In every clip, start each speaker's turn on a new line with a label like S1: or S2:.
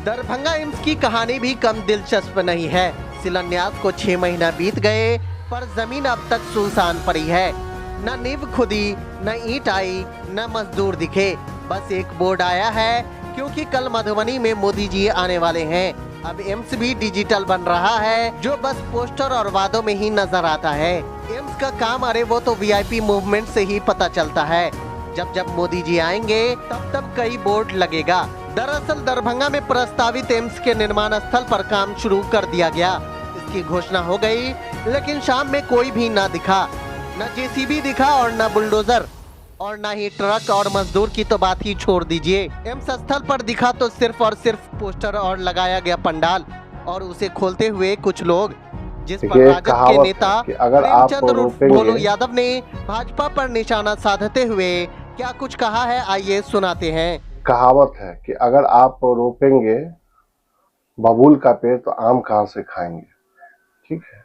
S1: Darbhanga AIIMS की कहानी भी कम दिलचस्प नहीं है। शिलान्यास को 6 महीना बीत गए पर जमीन अब तक सुनसान पड़ी है। न नींव खुदी, न ईंट आई, न मजदूर दिखे। बस एक बोर्ड आया है क्योंकि कल मधुबनी में मोदी जी आने वाले हैं। अब एम्स भी डिजिटल बन रहा है, जो बस पोस्टर और वादों में ही नजर आता है। एम्स का काम अरे वो तो वीआईपी मूवमेंट से ही पता चलता है। जब जब मोदी जी आएंगे तब कई बोर्ड लगेगा। दरअसल दरभंगा में प्रस्तावित एम्स के निर्माण स्थल पर काम शुरू कर दिया गया। इसकी घोषणा हो गई, लेकिन शाम में कोई भी ना दिखा। न जेसीबी दिखा और न बुलडोजर और न ही ट्रक, और मजदूर की तो बात ही छोड़ दीजिए। एम्स स्थल पर दिखा तो सिर्फ और सिर्फ पोस्टर और लगाया गया पंडाल, और उसे खोलते हुए कुछ लोग, जिस पर राजद के नेता प्रेमचंद उर्फ भोलू यादव ने भाजपा पर निशाना साधते हुए क्या कुछ कहा है, आइए सुनाते हैं।
S2: कहावत है कि अगर आप रोपेंगे बबूल का पेड़ तो आम कहां से खाएंगे। ठीक है,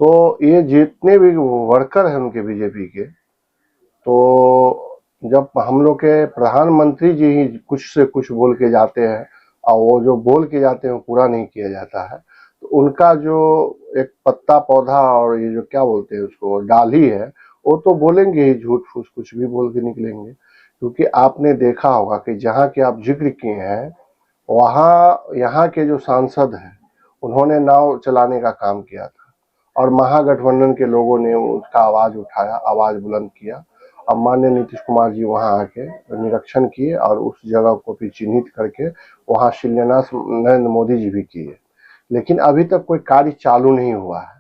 S2: तो ये जितने भी वर्कर हैं उनके बीजेपी के, तो जब हम लोग के प्रधानमंत्री जी ही कुछ से कुछ बोल के जाते हैं और वो जो बोल के जाते हैं वो पूरा नहीं किया जाता है, तो उनका जो एक पत्ता पौधा और ये जो क्या बोलते हैं उसको डाली है, वो तो बोलेंगे ही, झूठ फूस कुछ भी बोल के निकलेंगे। क्योंकि आपने देखा होगा कि जहाँ के आप जिक्र किए हैं वहाँ यहाँ के जो सांसद हैं उन्होंने नाव चलाने का काम किया था और महागठबंधन के लोगों ने उसका आवाज उठाया, आवाज बुलंद किया। अब माननीय नीतीश कुमार जी वहां आके निरीक्षण किए और उस जगह को भी चिन्हित करके वहां शिलान्यास नरेंद्र मोदी जी भी किए, लेकिन अभी तक कोई कार्य चालू नहीं हुआ है।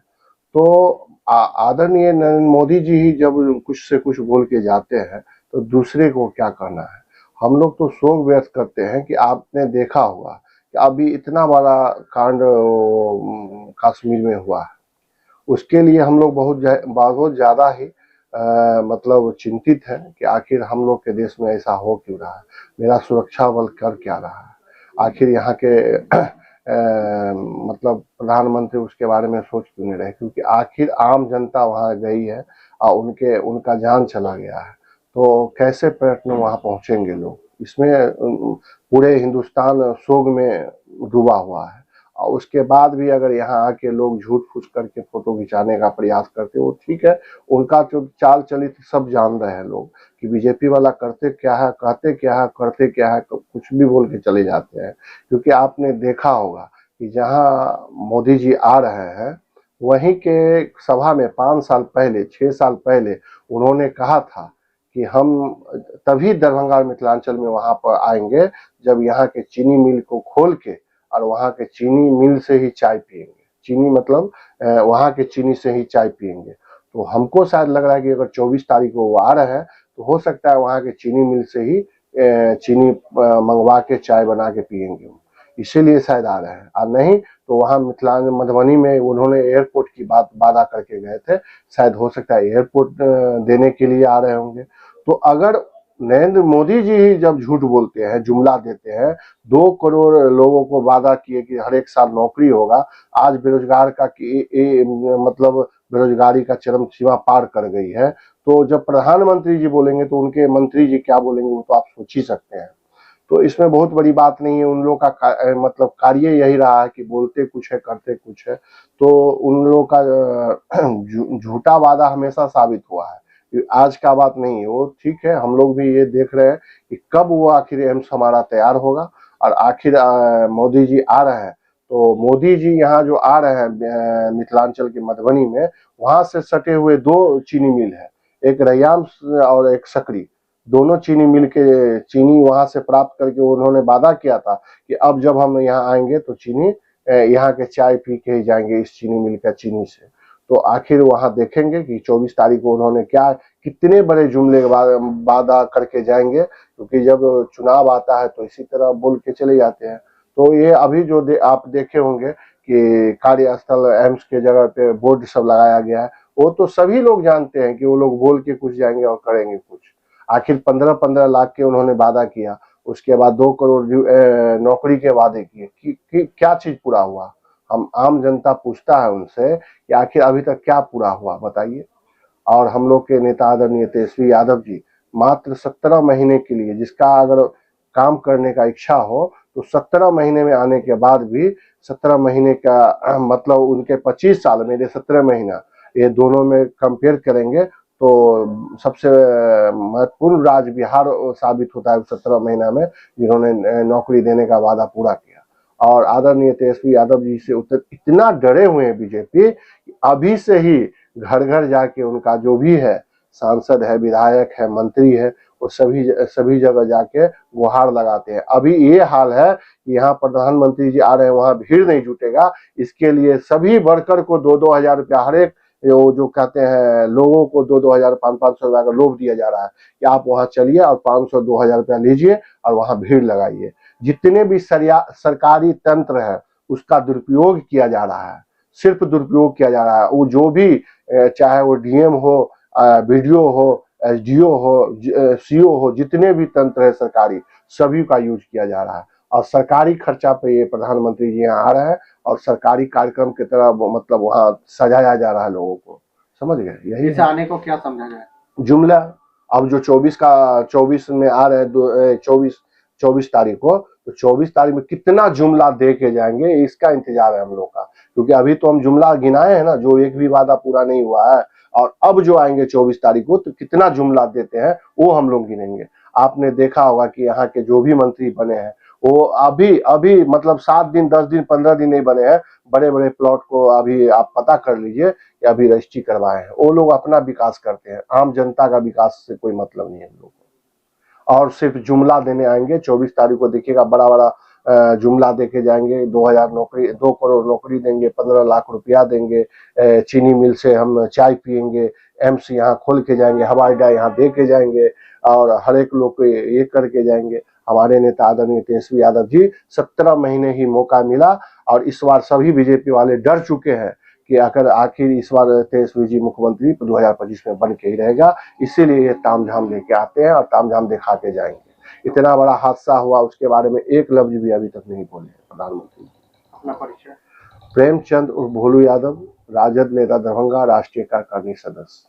S2: तो आदरणीय नरेंद्र मोदी जी ही जब कुछ से कुछ बोल के जाते हैं तो दूसरे को क्या कहना है। हम लोग तो शोक व्यक्त करते हैं कि आपने देखा होगा कि अभी इतना बड़ा कांड कश्मीर में हुआ है, उसके लिए हम लोग बहुत ज्यादा ही मतलब चिंतित है कि आखिर हम लोग के देश में ऐसा हो क्यों रहा है, मेरा सुरक्षा बल कर क्या रहा है, आखिर यहाँ के मतलब प्रधानमंत्री उसके बारे में सोच क्यों नहीं रहे, क्योंकि आखिर आम जनता वहां गई है और उनका जान चला गया है, तो कैसे पर्यटन वहां पहुंचेंगे लोग। इसमें पूरे हिंदुस्तान शोक में डूबा हुआ है और उसके बाद भी अगर यहाँ आके लोग झूठ फूस करके फोटो खिंचाने का प्रयास करते, वो ठीक है, उनका जो चाल चलित सब जान रहे हैं लोग कि बीजेपी वाला करते क्या है, कहते क्या है, करते क्या है, कुछ भी बोल के चले जाते हैं। क्योंकि आपने देखा होगा कि जहाँ मोदी जी आ रहे हैं वहीं के सभा में 5 साल पहले 6 साल पहले उन्होंने कहा था कि हम तभी दरभंगा मिथिलांचल में वहां पर आएंगे जब यहाँ के चीनी मिल को खोल के और वहां के चीनी मिल से ही चाय पिएंगे। चीनी मतलब वहां के चीनी से ही चाय पिएंगे। तो हमको शायद लग रहा है कि अगर 24 तारीख को वो आ रहे हैं तो हो सकता है वहां के चीनी मिल से ही चीनी मंगवा के चाय बना के पिएंगे, इसीलिए शायद आ रहे हैं। और नहीं तो वहां मिथिलांचल मधुबनी में उन्होंने एयरपोर्ट की वादा करके गए थे, शायद हो सकता है एयरपोर्ट देने के लिए आ रहे होंगे। तो अगर नरेंद्र मोदी जी ही जब झूठ बोलते हैं, जुमला देते हैं, 2 करोड़ लोगों को वादा किए कि हर एक साल नौकरी होगा, आज बेरोजगार का मतलब बेरोजगारी का चरम सीमा पार कर गई है, तो जब प्रधानमंत्री जी बोलेंगे तो उनके मंत्री जी क्या बोलेंगे वो तो आप सोच ही सकते हैं। तो इसमें बहुत बड़ी बात नहीं है, उन लोगों का मतलब कार्य यही रहा है कि बोलते कुछ है करते कुछ है, तो उन लोगों का झूठा वादा हमेशा साबित हुआ है, आज का बात नहीं है वो। ठीक है, हम लोग भी ये देख रहे हैं कि कब वो आखिर एम्स हमारा तैयार होगा और आखिर मोदी जी आ रहे हैं। तो मोदी जी यहाँ जो आ रहे हैं मिथिलांचल के मधुबनी में, वहां से सटे हुए 2 चीनी मिल है, एक रैयाम और एक सकरी, दोनों चीनी मिल के चीनी वहां से प्राप्त करके उन्होंने वादा किया था कि अब जब हम यहाँ आएंगे तो चीनी यहाँ के चाय पी के ही जाएंगे इस चीनी मिल का चीनी से। तो आखिर वहां देखेंगे कि 24 तारीख को उन्होंने क्या कितने बड़े जुमले वादा करके जाएंगे, क्योंकि जब चुनाव आता है तो इसी तरह बोल के चले जाते हैं। तो ये अभी जो आप देखे होंगे कि कार्यस्थल एम्स के जगह पे बोर्ड सब लगाया गया है, वो तो सभी लोग जानते हैं कि वो लोग बोल के कुछ जाएंगे और करेंगे कुछ। आखिर 15-15 लाख के उन्होंने वादा किया, उसके बाद 2 करोड़ नौकरी के वादे किए कि क्या चीज पूरा हुआ। हम आम जनता पूछता है उनसे कि आखिर अभी तक क्या पूरा हुआ बताइए। और हम लोग के नेता आदरणीय तेजस्वी यादव जी मात्र 17 महीने के लिए, जिसका अगर काम करने का इच्छा हो तो 17 महीने में आने के बाद भी 17 महीने का मतलब उनके 25 साल, मेरे 17 महीना, ये दोनों में कंपेयर करेंगे तो सबसे महत्वपूर्ण राज्य बिहार साबित होता है 17 महीना में, जिन्होंने नौकरी देने का वादा पूरा किया। और आदरणीय तेजस्वी यादव जी से इतना डरे हुए हैं बीजेपी, अभी से ही घर घर जाके उनका जो भी है, सांसद है, विधायक है, मंत्री है, वो सभी जगह जाके गुहार लगाते हैं। अभी ये हाल है कि यहाँ प्रधानमंत्री जी आ रहे हैं, वहां भीड़ नहीं जुटेगा, इसके लिए सभी वर्कर को 2-2 हजार रुपया, हर एक जो कहते हैं लोगों को 2-2 हजार 500-500 रुपया का लोभ दिया जा रहा है कि आप वहां चलिए और 500-2 हजार रुपया लीजिए और वहां भीड़ लगाइए। जितने भी सरकारी तंत्र है उसका दुरुपयोग किया जा रहा है, सिर्फ दुरुपयोग किया जा रहा है। वो जो भी चाहे वो डीएम हो, बीडीओ हो, एसडीओ हो, सीओ हो, जितने भी तंत्र है सरकारी, सभी का यूज किया जा रहा है। और सरकारी खर्चा पे ये प्रधानमंत्री जी यहाँ आ रहे हैं और सरकारी कार्यक्रम की तरह मतलब वहाँ सजाया जा रहा है लोगों को, समझ गए? यही
S1: इसे आने को क्या समझा जाए?
S2: जुमला। अब जो 24 में आ रहे हैं, 24 तारीख को, तो 24 तारीख में कितना जुमला दे के जाएंगे, इसका इंतजार है हम लोग का। क्योंकि अभी तो हम जुमला गिनाए हैं ना, जो एक भी वादा पूरा नहीं हुआ है, और अब जो आएंगे 24 तारीख को तो कितना जुमला देते हैं वो हम लोग गिनेंगे। आपने देखा होगा कि यहाँ के जो भी मंत्री बने हैं वो अभी मतलब 7 दिन, 10 दिन, 15 दिन नहीं बने हैं, बड़े बड़े प्लॉट को अभी आप पता कर लीजिए कि अभी रजिस्ट्री करवाए हैं। वो लोग अपना विकास करते हैं, आम जनता का विकास से कोई मतलब नहीं है हम लोग को। और सिर्फ जुमला देने आएंगे 24 तारीख को, देखिएगा बड़ा बड़ा जुमला देके जाएंगे। 2 करोड़ नौकरी देंगे, 15 लाख रुपया देंगे, चीनी मिल से हम चाय पियेंगे, एम्स यहाँ खोल के जाएंगे, हवाई अड्डा यहाँ दे के जाएंगे और हर एक लोग को ये करके जाएंगे। हमारे नेता आदरणीय तेजस्वी यादव जी, 17 महीने ही मौका मिला और इस बार सभी बीजेपी वाले डर चुके हैं कि अगर आखिर इस बार तेजस्वी जी मुख्यमंत्री 2025 में बन के ही रहेगा, इसीलिए ये तामझाम लेके आते हैं और तामझाम दिखा के जाएंगे। इतना बड़ा हादसा हुआ, उसके बारे में एक लफ्ज भी अभी तक नहीं बोले प्रधानमंत्री।
S1: अपना परिचय?
S2: प्रेमचंद उर्फ भोलू यादव, राजद नेता दरभंगा, राष्ट्रीय कार्यकारिणी सदस्य।